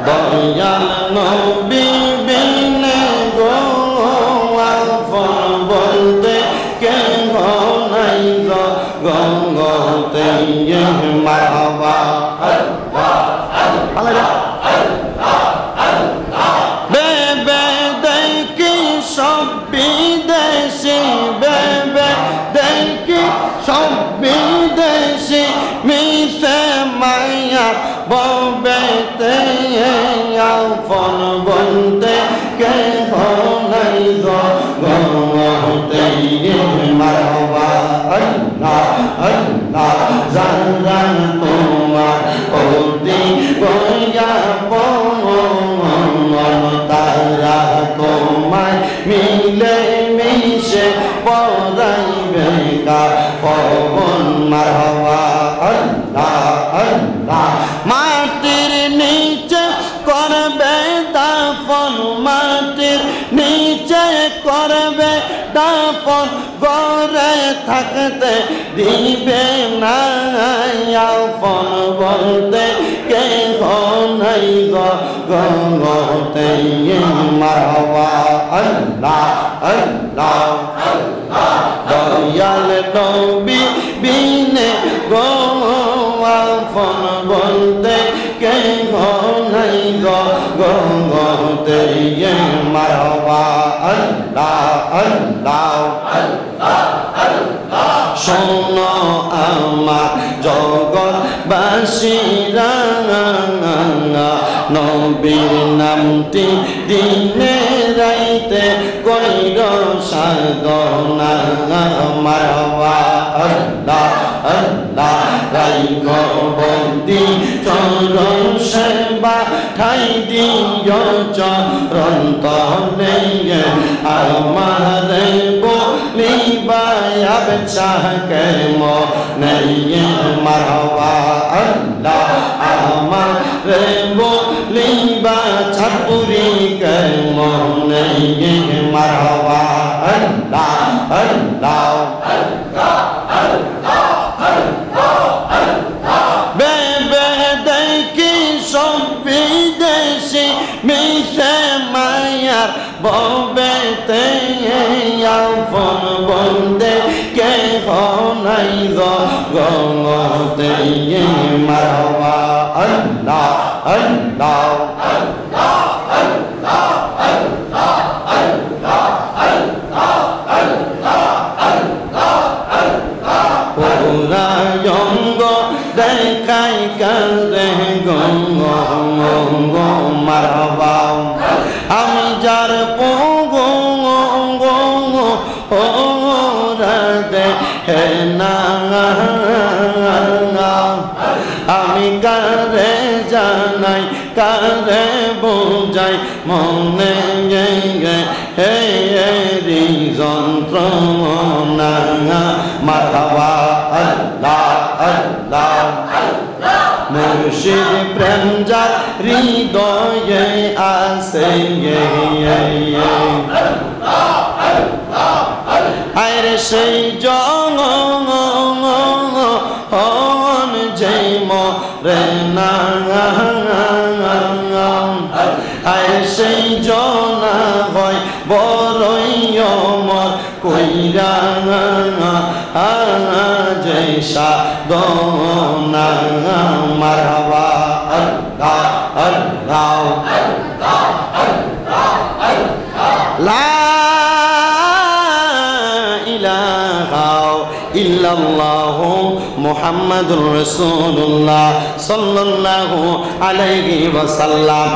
দয়াল নবী বিনে গো আপন বলতে কেহ নাই জগতে মারহাবা বেবে দেখি সব বিদেশি বেবে দেখি সব বিদেশি মিশে মায়া ববেতে আপন বলতে কেহ নাই জগতে মারহাবা আল্লাহ আল্লাহ জান তোমার ওদি গয়া তারা তোমায় মিলে মিশে পড়াইবে কাফন মারহাবা আল্লাহ আল্লাহ মাটির নিচে করবে দাফন মাটির নিচে করবে দাফন গড়ে থাকতে দিবে না আপন বলতে কেহ নাই জগতে মারহাবা আল্লাহ আল্লাহ দয়াল নবী বিনে গো আপন বলতে কেহ নাই জগতে মারহাবা আল্লাহ আল্লাহ শোনো আমার জগৎবাসীরা নবীর নামটি দিনে রাইতে কইর সাধনা মারহাবা আল্লাহ আল্লাহ রাইখ বন্দি চরণ সেবা ঠাই দিও চরণ তলে আমার বলিবা চাহকে মনে মারহাবা আল্লাহ আমার বলিবা ছাপুরি কে মনে মারহাবা আল্লাহ আল্লাহ বেবে দেখি সব বিদেশি মিশে মায়ার ববেতে আপন বলতে কেহ নাই জগতে মারহাবা আল্লাহ আল্লাহ পুরায়ঙ্গ দেখাই কান্দে গঙ্গ মারহাবা আমি যার পোগো ওরাতে হে না আমি কারে জানাই কারে বোঝাই মনে হে রি যন্ত্রণা মারহাবা আল্লাহ আল্লাহ মুর্শিদ প্রেম যার হৃদয়ে আসে আরে সেই জঙ্গন যেই মরে না আরে সেই জনা হয় বড়ই অমর কইরা যেই সাধনা মারহাবা আল্লাহ আল্লাহ লা ইলাহা ইল্লাল্লাহু মুহাম্মাদুর রাসূলুল্লাহ সাল্লাল্লাহু আলাইহি ওয়াসাল্লাম।